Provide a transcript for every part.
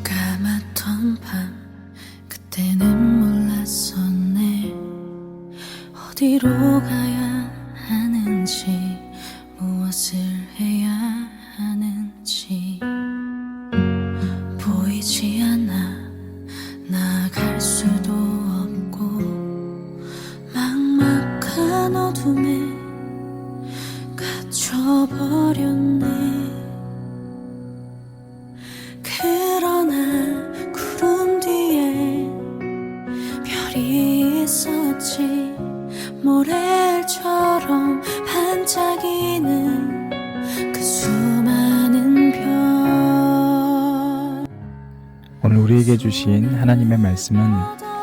까맣던 밤 그때는 몰랐었네. 어디로 가야 하는지, 무엇을 해야 하는지 보이지 않아. 나갈 수도 없고 막막한 어둠에 갇혀버렸네. 그러나 구름 뒤에 별이 있었지. 모래처럼 반짝이는 그 수많은 별. 오늘 우리에게 주신 하나님의 말씀은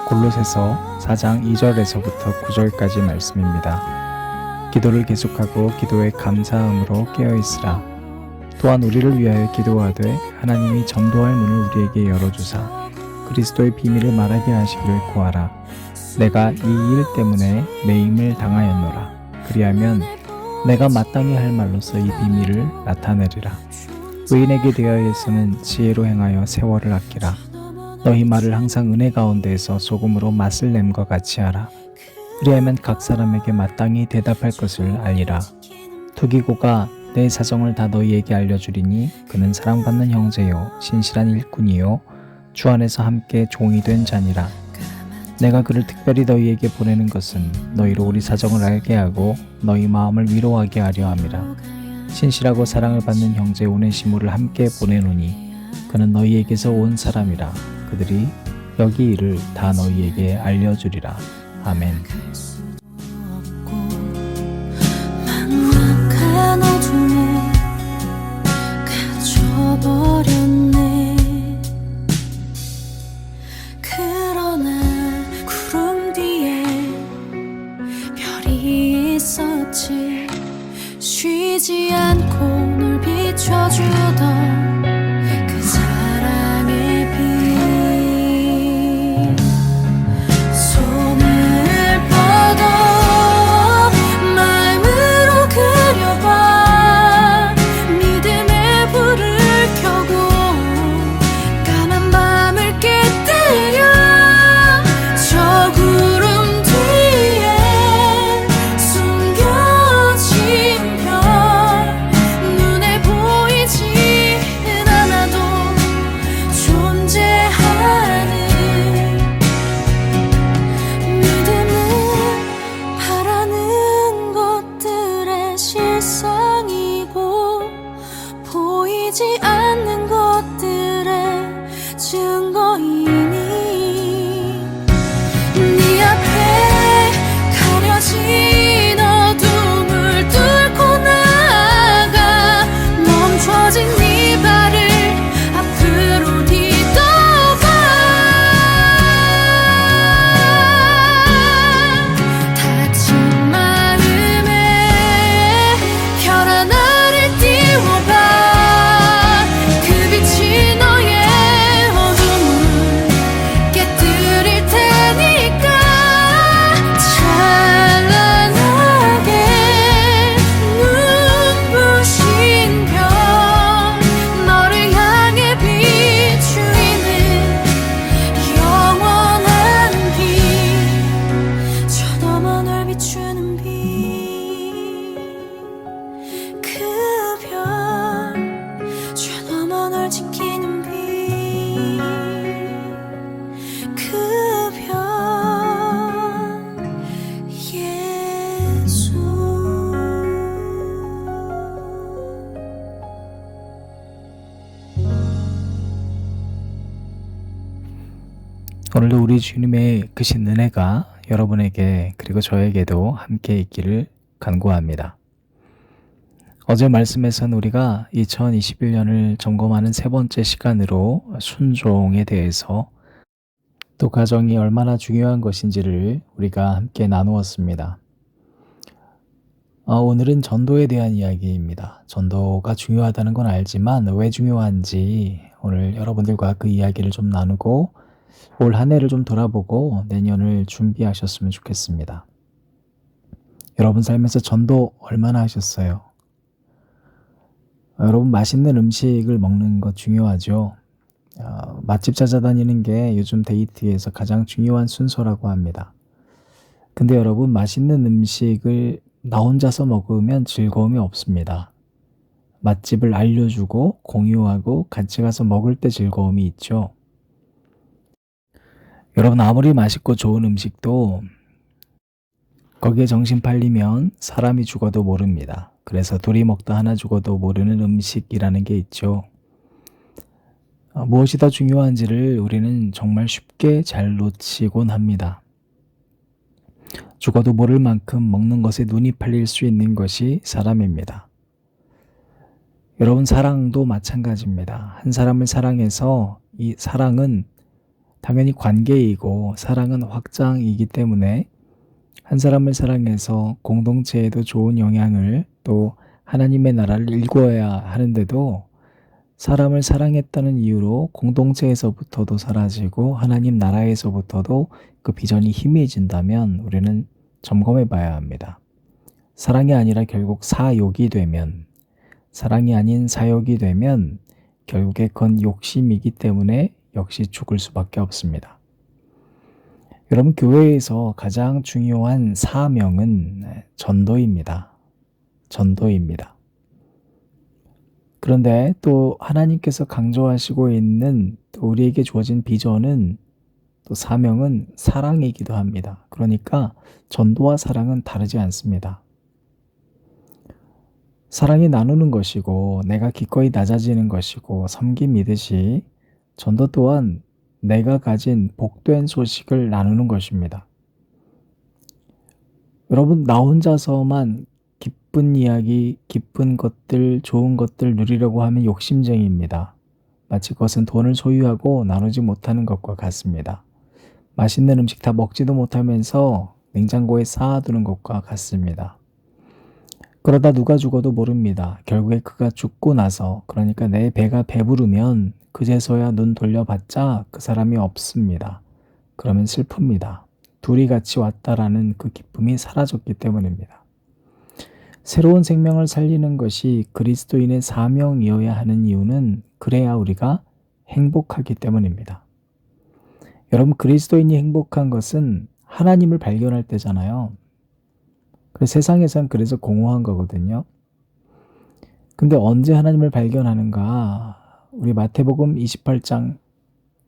골로새서 4장 2절에서부터 9절까지 말씀입니다. 기도를 계속하고 기도에 감사함으로 깨어있으라. 또한 우리를 위하여 기도하되 하나님이 전도할 문을 우리에게 열어주사 그리스도의 비밀을 말하게 하시기를 구하라. 내가 이 일 때문에 매임을 당하였노라. 그리하면 내가 마땅히 할 말로서 이 비밀을 나타내리라. 의인에게 대하여서는 지혜로 행하여 세월을 아끼라. 너희 말을 항상 은혜 가운데에서 소금으로 맛을 냄과 같이 하라. 그리하면 각 사람에게 마땅히 대답할 것을 알리라. 투기고가 내 사정을 다 너희에게 알려주리니 그는 사랑받는 형제요 신실한 일꾼이요 주 안에서 함께 종이 된 자니라. 내가 그를 특별히 너희에게 보내는 것은 너희로 우리 사정을 알게 하고 너희 마음을 위로하게 하려 함이라. 신실하고 사랑을 받는 형제 오네시모를 함께 보내노니 그는 너희에게서 온 사람이라. 그들이 여기 일을 다 너희에게 알려주리라. 아멘. 막막한 어둠에 갇혀버렸네. 그러나 구름 뒤에 별이 있었지. 쉬지 않고 널 비춰주던 그 사랑의 빛. 손을 뻗어 마음으로 그려봐. 믿음의 불을 켜고 까만 밤을 깨뜨려. 저 구름 뒤에 숨겨진 별. 눈에 보이지는 않아도 존재하는 믿음은 바라는 것들의 실상이고 보이지 않는 것들의 증거이니 네 앞에 가려진 어둠을 뚫고 나가. 멈춰진 네 발을 앞으로 디뎌봐. 다친 마음에 별 하나를 띄워봐. 그 빛이 너의 어둠을 깨뜨릴 테니까. 찬란하게 눈부신 별. 너를 향해 비추이는 영원한 빛. 저 너머 널 비추는 빛. 그 별. 저 너머 널 지키는 빛. 그 별. 예수. 오늘도 우리 주님의 크신 은혜가 여러분에게 그리고 저에게도 함께 있기를 간구합니다. 어제 말씀에서는 우리가 2021년을 점검하는 세 번째 시간으로 순종에 대해서 또 가정이 얼마나 중요한 것인지를 우리가 함께 나누었습니다. 오늘은 전도에 대한 이야기입니다. 전도가 중요하다는 건 알지만 왜 중요한지 오늘 여러분들과 그 이야기를 좀 나누고 올 한 해를 좀 돌아보고 내년을 준비하셨으면 좋겠습니다. 여러분 삶에서 전도 얼마나 하셨어요? 여러분 맛있는 음식을 먹는 것 중요하죠. 맛집 찾아다니는 게 요즘 데이트에서 가장 중요한 순서라고 합니다. 근데 여러분 맛있는 음식을 나 혼자서 먹으면 즐거움이 없습니다. 맛집을 알려주고 공유하고 같이 가서 먹을 때 즐거움이 있죠. 여러분 아무리 맛있고 좋은 음식도 거기에 정신 팔리면 사람이 죽어도 모릅니다. 그래서 둘이 먹다 하나 죽어도 모르는 음식이라는 게 있죠. 무엇이 더 중요한지를 우리는 정말 쉽게 잘 놓치곤 합니다. 죽어도 모를 만큼 먹는 것에 눈이 팔릴 수 있는 것이 사람입니다. 여러분 사랑도 마찬가지입니다. 한 사람을 사랑해서 이 사랑은 당연히 관계이고 사랑은 확장이기 때문에 한 사람을 사랑해서 공동체에도 좋은 영향을 또 하나님의 나라를 일구어야 하는데도 사람을 사랑했다는 이유로 공동체에서부터도 사라지고 하나님 나라에서부터도 그 비전이 희미해진다면 우리는 점검해 봐야 합니다. 사랑이 아니라 결국 사욕이 되면 사랑이 아닌 사욕이 되면 결국에 그건 욕심이기 때문에 역시 죽을 수밖에 없습니다. 여러분 교회에서 가장 중요한 사명은 전도입니다. 전도입니다. 그런데 또 하나님께서 강조하시고 있는 또 우리에게 주어진 비전은 또 사명은 사랑이기도 합니다. 그러니까 전도와 사랑은 다르지 않습니다. 사랑이 나누는 것이고 내가 기꺼이 낮아지는 것이고 섬김이듯이 전도 또한 내가 가진 복된 소식을 나누는 것입니다. 여러분 나 혼자서만 기쁜 이야기, 기쁜 것들, 좋은 것들 누리려고 하면 욕심쟁이입니다. 마치 그것은 돈을 소유하고 나누지 못하는 것과 같습니다. 맛있는 음식 다 먹지도 못하면서 냉장고에 쌓아두는 것과 같습니다. 그러다 누가 죽어도 모릅니다. 결국에 그가 죽고 나서 그러니까 내 배가 배부르면 그제서야 눈 돌려봤자 그 사람이 없습니다. 그러면 슬픕니다. 둘이 같이 왔다라는 그 기쁨이 사라졌기 때문입니다. 새로운 생명을 살리는 것이 그리스도인의 사명이어야 하는 이유는 그래야 우리가 행복하기 때문입니다. 여러분 그리스도인이 행복한 것은 하나님을 발견할 때잖아요. 세상에선 그래서 공허한 거거든요. 근데 언제 하나님을 발견하는가? 우리 마태복음 28장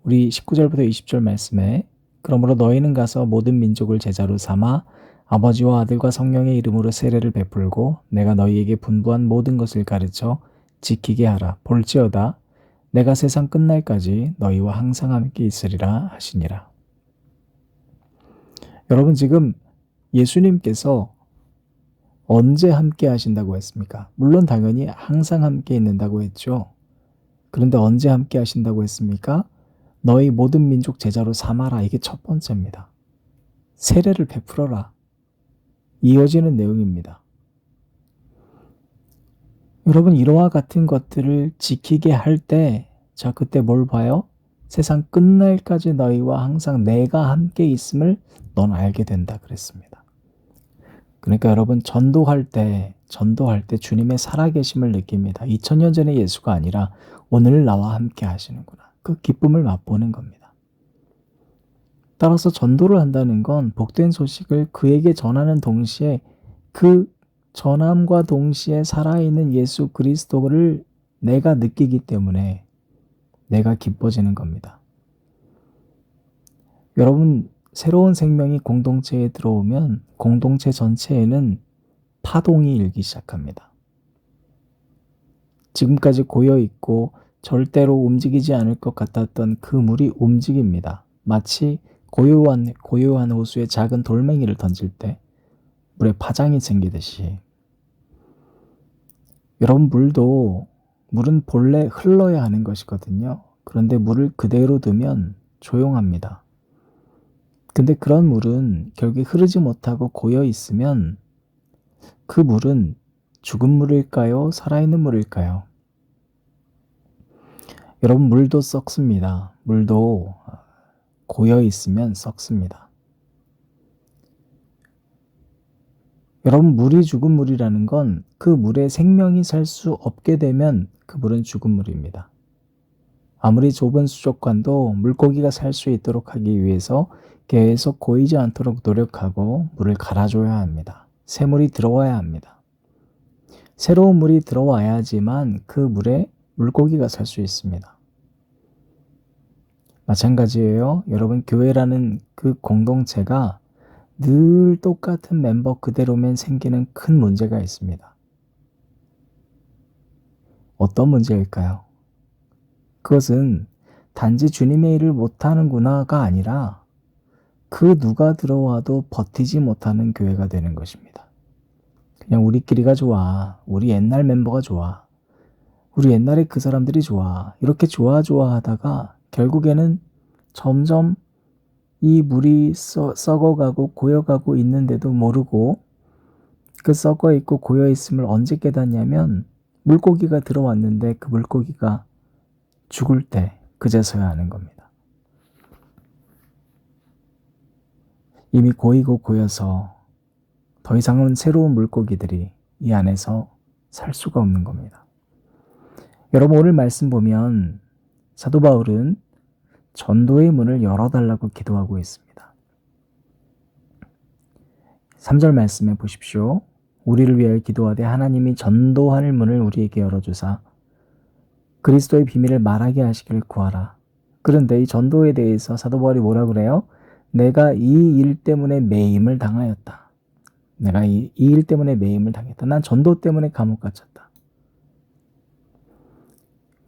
우리 19절부터 20절 말씀에 그러므로 너희는 가서 모든 민족을 제자로 삼아 아버지와 아들과 성령의 이름으로 세례를 베풀고 내가 너희에게 분부한 모든 것을 가르쳐 지키게 하라. 볼지어다 내가 세상 끝날까지 너희와 항상 함께 있으리라 하시니라. 여러분 지금 예수님께서 언제 함께 하신다고 했습니까? 물론 당연히 항상 함께 있는다고 했죠. 그런데 언제 함께 하신다고 했습니까? 너희 모든 민족 제자로 삼아라. 이게 첫 번째입니다. 세례를 베풀어라. 이어지는 내용입니다. 여러분 이러한 같은 것들을 지키게 할 때 자 그때 뭘 봐요? 세상 끝날까지 너희와 항상 내가 함께 있음을 넌 알게 된다 그랬습니다. 그러니까 여러분 전도할 때 주님의 살아계심을 느낍니다. 2000년 전의 예수가 아니라 오늘 나와 함께 하시는구나. 그 기쁨을 맛보는 겁니다. 따라서 전도를 한다는 건 복된 소식을 그에게 전하는 동시에 그 전함과 동시에 살아있는 예수 그리스도를 내가 느끼기 때문에 내가 기뻐지는 겁니다. 여러분 새로운 생명이 공동체에 들어오면 공동체 전체에는 파동이 일기 시작합니다. 지금까지 고여있고 절대로 움직이지 않을 것 같았던 그 물이 움직입니다. 마치 고요한 호수에 작은 돌멩이를 던질 때 물에 파장이 생기듯이 여러분 물은 본래 흘러야 하는 것이거든요. 그런데 물을 그대로 두면 조용합니다. 근데 그런 물은 결국에 흐르지 못하고 고여 있으면 그 물은 죽은 물일까요? 살아있는 물일까요? 여러분, 물도 썩습니다. 물도 고여 있으면 썩습니다. 여러분, 물이 죽은 물이라는 건 그 물에 생명이 살 수 없게 되면 그 물은 죽은 물입니다. 아무리 좁은 수족관도 물고기가 살 수 있도록 하기 위해서 계속 고이지 않도록 노력하고 물을 갈아줘야 합니다. 새 물이 들어와야 합니다. 새로운 물이 들어와야지만 그 물에 물고기가 살 수 있습니다. 마찬가지예요. 여러분, 교회라는 그 공동체가 늘 똑같은 멤버 그대로면 생기는 큰 문제가 있습니다. 어떤 문제일까요? 그것은 단지 주님의 일을 못하는구나가 아니라 그 누가 들어와도 버티지 못하는 교회가 되는 것입니다. 그냥 우리끼리가 좋아. 우리 옛날 멤버가 좋아. 우리 옛날에 그 사람들이 좋아. 이렇게 좋아하다가 결국에는 점점 이 물이 썩어가고 고여가고 있는데도 모르고 그 썩어있고 고여있음을 언제 깨닫냐면 물고기가 들어왔는데 그 물고기가 죽을 때 그제서야 아는 겁니다. 이미 고이고 고여서 더 이상은 새로운 물고기들이 이 안에서 살 수가 없는 겁니다. 여러분, 오늘 말씀 보면 사도 바울은 전도의 문을 열어달라고 기도하고 있습니다. 3절 말씀해 보십시오. 우리를 위하여 기도하되 하나님이 전도할 문을 우리에게 열어주사 그리스도의 비밀을 말하게 하시기를 구하라. 그런데 이 전도에 대해서 사도 바울이 뭐라 그래요? 내가 이 일 때문에 매임을 당하였다. 내가 이 일 때문에 매임을 당했다. 난 전도 때문에 감옥 갇혔다.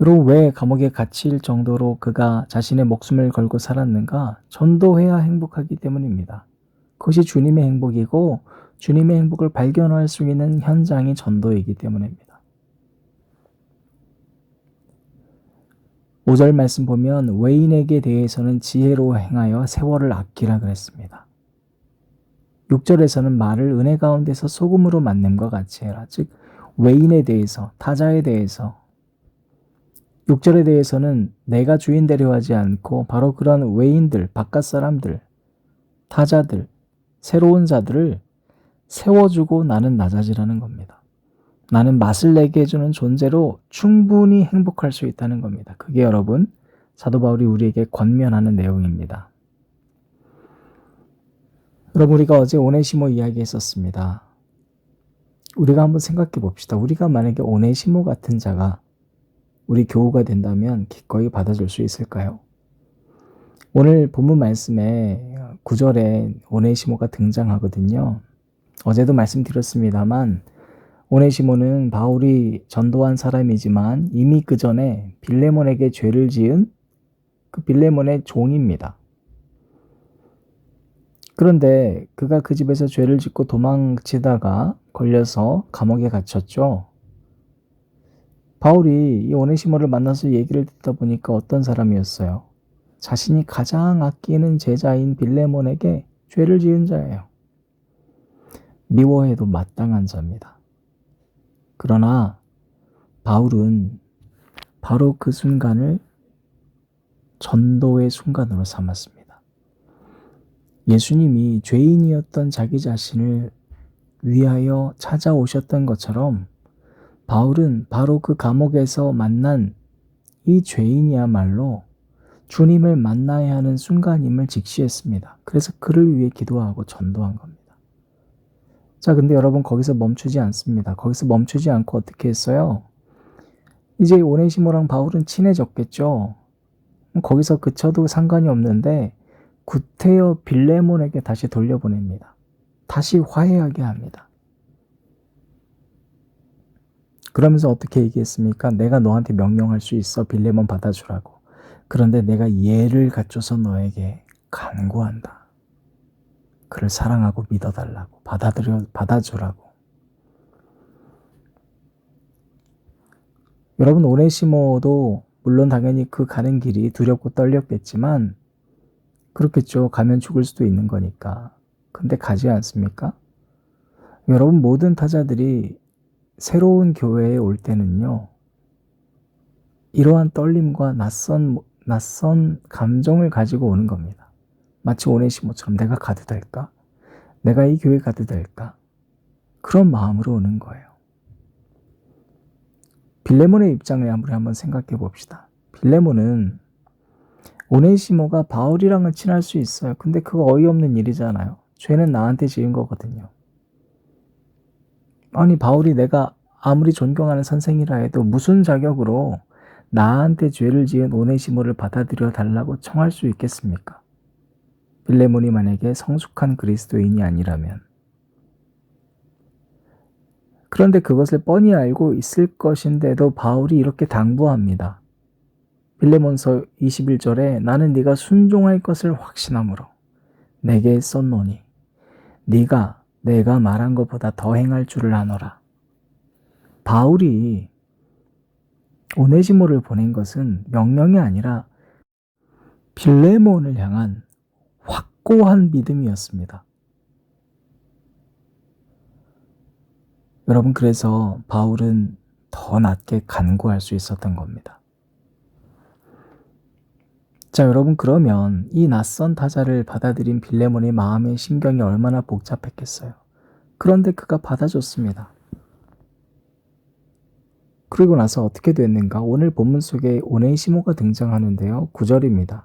여러분, 왜 감옥에 갇힐 정도로 그가 자신의 목숨을 걸고 살았는가? 전도해야 행복하기 때문입니다. 그것이 주님의 행복이고 주님의 행복을 발견할 수 있는 현장이 전도이기 때문입니다. 5절 말씀 보면 외인에게 대해서는 지혜로 행하여 세월을 아끼라 그랬습니다. 6절에서는 말을 은혜 가운데서 소금으로 만듦과 같이 해라. 즉 외인에 대해서, 타자에 대해서 6절에 대해서는 내가 주인 되려 하지 않고 바로 그런 외인들, 바깥 사람들, 타자들, 새로운 자들을 세워주고 나는 낮아지라는 겁니다. 나는 맛을 내게 해주는 존재로 충분히 행복할 수 있다는 겁니다. 그게 여러분, 사도 바울이 우리에게 권면하는 내용입니다. 여러분, 우리가 어제 오네시모 이야기했었습니다. 우리가 한번 생각해 봅시다. 우리가 만약에 오네시모 같은 자가 우리 교우가 된다면 기꺼이 받아줄 수 있을까요? 오늘 본문 말씀에 9절에 오네시모가 등장하거든요. 어제도 말씀드렸습니다만 오네시모는 바울이 전도한 사람이지만 이미 그 전에 빌레몬에게 죄를 지은 그 빌레몬의 종입니다. 그런데 그가 그 집에서 죄를 짓고 도망치다가 걸려서 감옥에 갇혔죠. 바울이 이 오네시모를 만나서 얘기를 듣다 보니까 어떤 사람이었어요? 자신이 가장 아끼는 제자인 빌레몬에게 죄를 지은 자예요. 미워해도 마땅한 자입니다. 그러나 바울은 바로 그 순간을 전도의 순간으로 삼았습니다. 예수님이 죄인이었던 자기 자신을 위하여 찾아오셨던 것처럼 바울은 바로 그 감옥에서 만난 이 죄인이야말로 주님을 만나야 하는 순간임을 직시했습니다. 그래서 그를 위해 기도하고 전도한 겁니다. 자, 근데 여러분, 거기서 멈추지 않습니다. 거기서 멈추지 않고 어떻게 했어요? 이제 오네시모랑 바울은 친해졌겠죠. 거기서 그쳐도 상관이 없는데 구태여 빌레몬에게 다시 돌려보냅니다. 다시 화해하게 합니다. 그러면서 어떻게 얘기했습니까? 내가 너한테 명령할 수 있어. 빌레몬 받아주라고. 그런데 내가 예를 갖춰서 너에게 간구한다. 그를 사랑하고 믿어달라고. 받아주라고. 여러분, 오네시모도 물론 당연히 그 가는 길이 두렵고 떨렸겠지만 그렇겠죠. 가면 죽을 수도 있는 거니까. 근데 가지 않습니까? 여러분, 모든 타자들이 새로운 교회에 올 때는요, 이러한 떨림과 낯선 감정을 가지고 오는 겁니다. 마치 오네시모처럼 내가 가도 될까? 내가 이 교회 가도 될까? 그런 마음으로 오는 거예요. 빌레몬의 입장을 우리 한번 생각해 봅시다. 빌레몬은 오네시모가 바울이랑은 친할 수 있어요. 근데 그거 어이없는 일이잖아요. 죄는 나한테 지은 거거든요. 아니, 바울이 내가 아무리 존경하는 선생이라 해도 무슨 자격으로 나한테 죄를 지은 오네시모를 받아들여 달라고 청할 수 있겠습니까? 빌레몬이 만약에 성숙한 그리스도인이 아니라면. 그런데 그것을 뻔히 알고 있을 것인데도 바울이 이렇게 당부합니다. 빌레몬서 21절에 나는 네가 순종할 것을 확신함으로 내게 썼노니 네가 내가 말한 것보다 더 행할 줄을 아노라. 바울이 오네시모를 보낸 것은 명령이 아니라 빌레몬을 향한 확고한 믿음이었습니다. 여러분, 그래서 바울은 더 낮게 간구할 수 있었던 겁니다. 자, 여러분, 그러면 이 낯선 타자를 받아들인 빌레몬의 마음의 심경이 얼마나 복잡했겠어요. 그런데 그가 받아줬습니다. 그리고 나서 어떻게 됐는가? 오늘 본문 속에 오네시모가 등장하는데요. 9절입니다.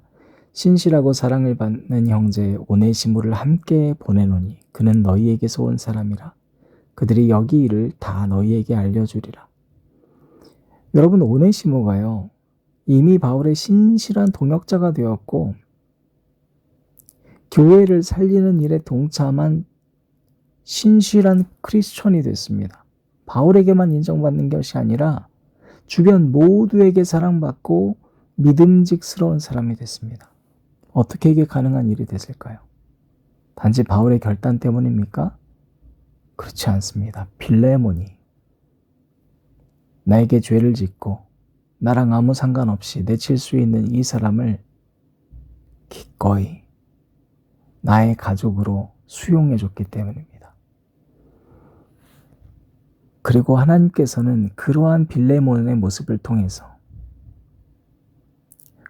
신실하고 사랑을 받는 형제 오네시모를 함께 보내노니 그는 너희에게서 온 사람이라. 그들이 여기 일을 다 너희에게 알려주리라. 여러분, 오네시모가요, 이미 바울의 신실한 동역자가 되었고 교회를 살리는 일에 동참한 신실한 크리스천이 됐습니다. 바울에게만 인정받는 것이 아니라 주변 모두에게 사랑받고 믿음직스러운 사람이 됐습니다. 어떻게 이게 가능한 일이 됐을까요? 단지 바울의 결단 때문입니까? 그렇지 않습니다. 빌레몬이 나에게 죄를 짓고 나랑 아무 상관없이 내칠 수 있는 이 사람을 기꺼이 나의 가족으로 수용해줬기 때문입니다. 그리고 하나님께서는 그러한 빌레몬의 모습을 통해서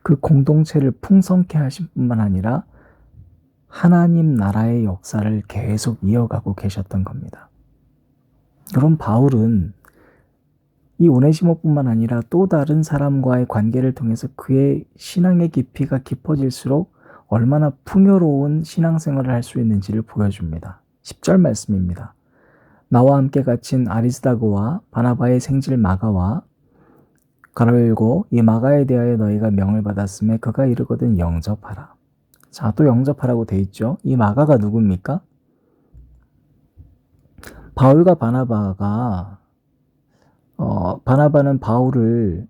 그 공동체를 풍성케 하신 뿐만 아니라 하나님 나라의 역사를 계속 이어가고 계셨던 겁니다. 여러분, 바울은 이 오네시모뿐만 아니라 또 다른 사람과의 관계를 통해서 그의 신앙의 깊이가 깊어질수록 얼마나 풍요로운 신앙생활을 할 수 있는지를 보여줍니다. 10절 말씀입니다. 나와 함께 갇힌 아리스다고와 바나바의 생질 마가와 가로 열고 이 마가에 대하여 너희가 명을 받았음에 그가 이르거든 영접하라. 자, 또 영접하라고 돼 있죠. 이 마가가 누굽니까? 바울과 바나바는 바울을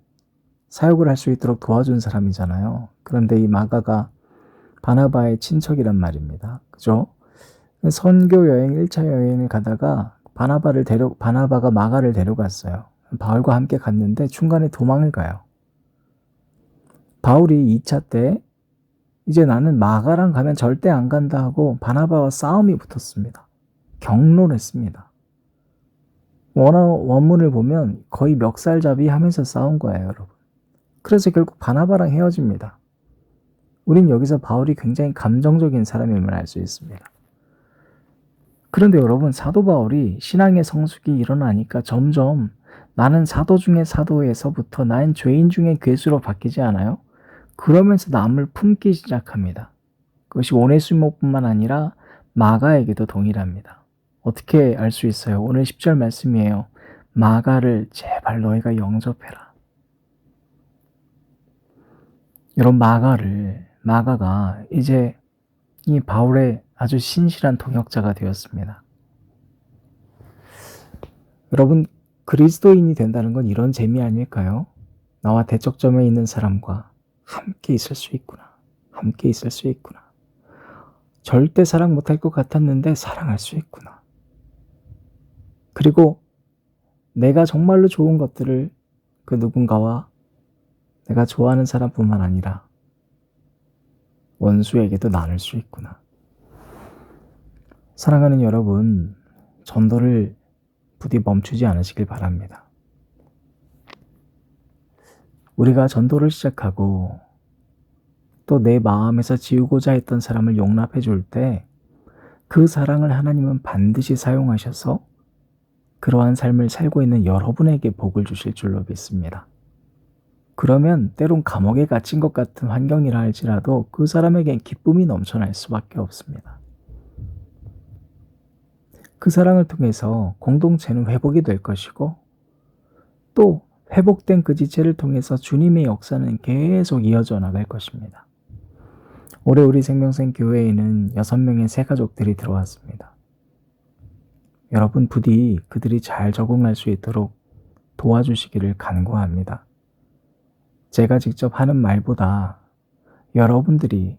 사역을 할 수 있도록 도와준 사람이잖아요. 그런데 이 마가가 바나바의 친척이란 말입니다. 그죠? 선교 여행 1차 여행을 가다가 바나바가 마가를 데려갔어요. 바울과 함께 갔는데 중간에 도망을 가요. 바울이 2차 때 이제 나는 마가랑 가면 절대 안 간다 하고 바나바와 싸움이 붙었습니다. 경론했습니다. 원문을 보면 거의 멱살잡이 하면서 싸운 거예요, 여러분. 그래서 결국 바나바랑 헤어집니다. 우린 여기서 바울이 굉장히 감정적인 사람임을 알 수 있습니다. 그런데 여러분, 사도 바울이 신앙의 성숙이 일어나니까 점점 나는 사도 중에 사도에서부터 나는 죄인 중에 괴수로 바뀌지 않아요? 그러면서 남을 품기 시작합니다. 그것이 오네시모뿐만 아니라 마가에게도 동일합니다. 어떻게 알 수 있어요? 오늘 10절 말씀이에요. 마가를 제발 너희가 영접해라. 여러분, 마가가 이제 이 바울의 아주 신실한 동역자가 되었습니다. 여러분, 그리스도인이 된다는 건 이런 재미 아닐까요? 나와 대척점에 있는 사람과 함께 있을 수 있구나. 함께 있을 수 있구나. 절대 사랑 못할 것 같았는데 사랑할 수 있구나. 그리고 내가 정말로 좋은 것들을 그 누군가와 내가 좋아하는 사람뿐만 아니라 원수에게도 나눌 수 있구나. 사랑하는 여러분, 전도를 부디 멈추지 않으시길 바랍니다. 우리가 전도를 시작하고 또 내 마음에서 지우고자 했던 사람을 용납해 줄 때 그 사랑을 하나님은 반드시 사용하셔서 그러한 삶을 살고 있는 여러분에게 복을 주실 줄로 믿습니다. 그러면 때론 감옥에 갇힌 것 같은 환경이라 할지라도 그 사람에겐 기쁨이 넘쳐날 수밖에 없습니다. 그 사랑을 통해서 공동체는 회복이 될 것이고 또 회복된 그 지체를 통해서 주님의 역사는 계속 이어져 나갈 것입니다. 올해 우리 생명샘 교회에는 6명의 새 가족들이 들어왔습니다. 여러분 부디 그들이 잘 적응할 수 있도록 도와주시기를 간구합니다. 제가 직접 하는 말보다 여러분들이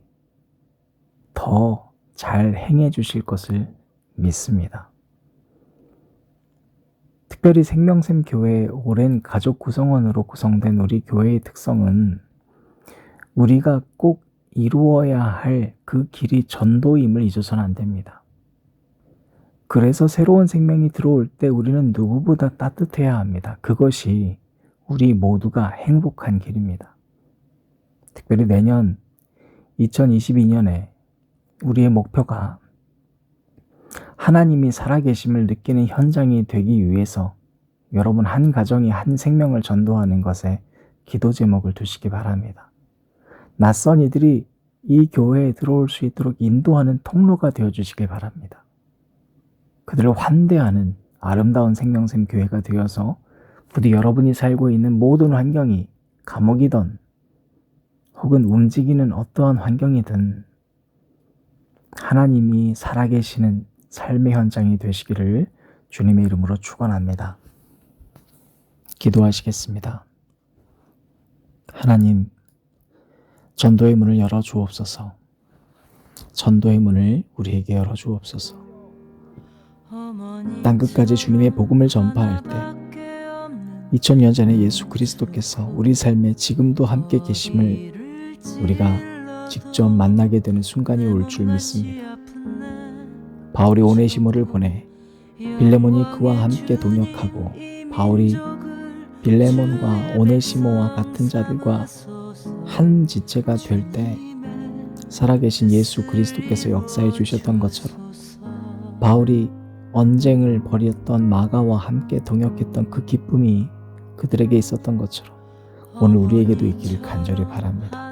더 잘 행해 주실 것을 믿습니다. 특별히 생명샘 교회의 오랜 가족 구성원으로 구성된 우리 교회의 특성은 우리가 꼭 이루어야 할 그 길이 전도임을 잊어서는 안 됩니다. 그래서 새로운 생명이 들어올 때 우리는 누구보다 따뜻해야 합니다. 그것이 우리 모두가 행복한 길입니다. 특별히 내년 2022년에 우리의 목표가 하나님이 살아계심을 느끼는 현장이 되기 위해서 여러분 한 가정이 한 생명을 전도하는 것에 기도 제목을 두시기 바랍니다. 낯선 이들이 이 교회에 들어올 수 있도록 인도하는 통로가 되어주시기 바랍니다. 그들을 환대하는 아름다운 생명샘 교회가 되어서 부디 여러분이 살고 있는 모든 환경이 감옥이든 혹은 움직이는 어떠한 환경이든 하나님이 살아계시는 삶의 현장이 되시기를 주님의 이름으로 축원합니다. 기도하시겠습니다. 하나님, 전도의 문을 열어 주옵소서. 전도의 문을 우리에게 열어 주옵소서. 땅끝까지 주님의 복음을 전파할 때 2000년 전에 예수 그리스도께서 우리 삶에 지금도 함께 계심을 우리가 직접 만나게 되는 순간이 올 줄 믿습니다. 바울이 오네시모를 보내 빌레몬이 그와 함께 동역하고 바울이 빌레몬과 오네시모와 같은 자들과 한 지체가 될 때 살아계신 예수 그리스도께서 역사해 주셨던 것처럼 바울이 언쟁을 벌였던 마가와 함께 동역했던 그 기쁨이 그들에게 있었던 것처럼 오늘 우리에게도 있기를 간절히 바랍니다.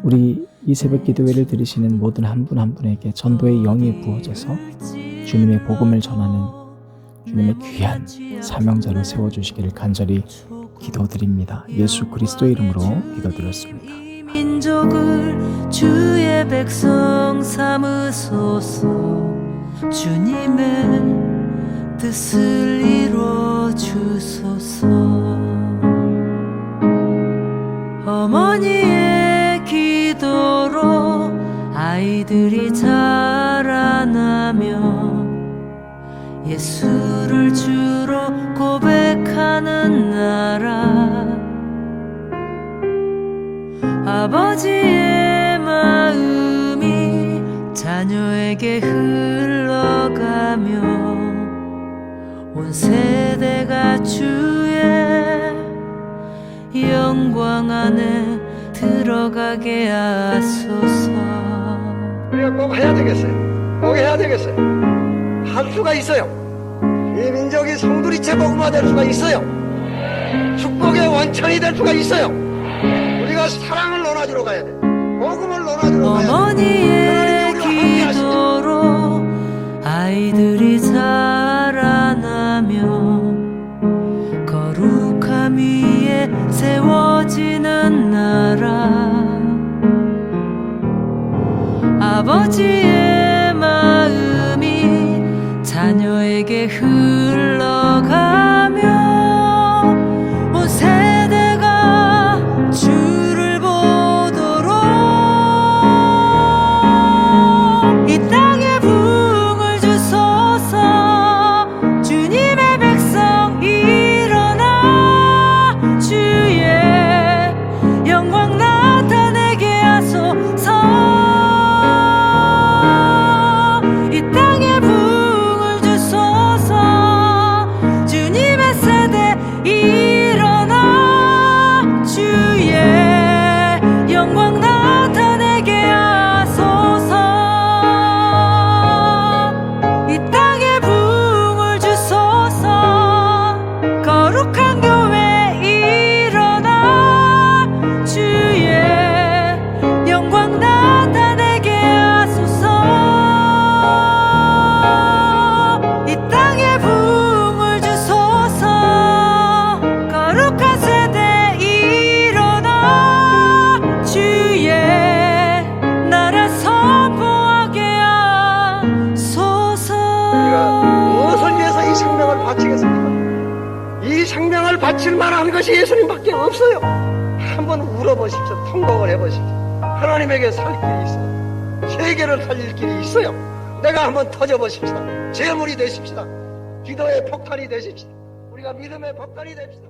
우리 이 새벽 기도회를 들으시는 모든 한 분 한 분에게 전도의 영이 부어져서 주님의 복음을 전하는 주님의 귀한 사명자로 세워주시기를 간절히 기도드립니다. 예수 그리스도의 이름으로 기도드렸습니다. 민족을 주의 백성 삼으소서. 주님의 뜻을 이루어 주소서. 어머니의 기도로 아이들이 자라나며 예수를 주로 고백하는 나라. 아버지의 마음이 자녀에게 흘러가며 온 세대가 주의 영광 안에 들어가게 하소서. 우리가 꼭 해야 되겠어요. 꼭 해야 되겠어요. 할 수가 있어요. 이 민족이 성도리체 복음화 될 수가 있어요. 축복의 원천이 될 수가 있어요. 우리가 사랑을 논하주러 가야 돼. 복음을 논하주러 가야 돼. 어머니의 기도로 아이들이 자라나며 거룩함 위에 세워지는 나라. 아버지의 마음이 자녀에게 흘러가며 온 세대가 주를 보도록 물어보십시오. 통곡을 해보십시오. 하나님에게 살 길이 있어요. 세계를 살릴 길이 있어요. 내가 한번 터져보십시다. 제물이 되십시다. 기도의 폭탄이 되십시다. 우리가 믿음의 폭탄이 됩시다.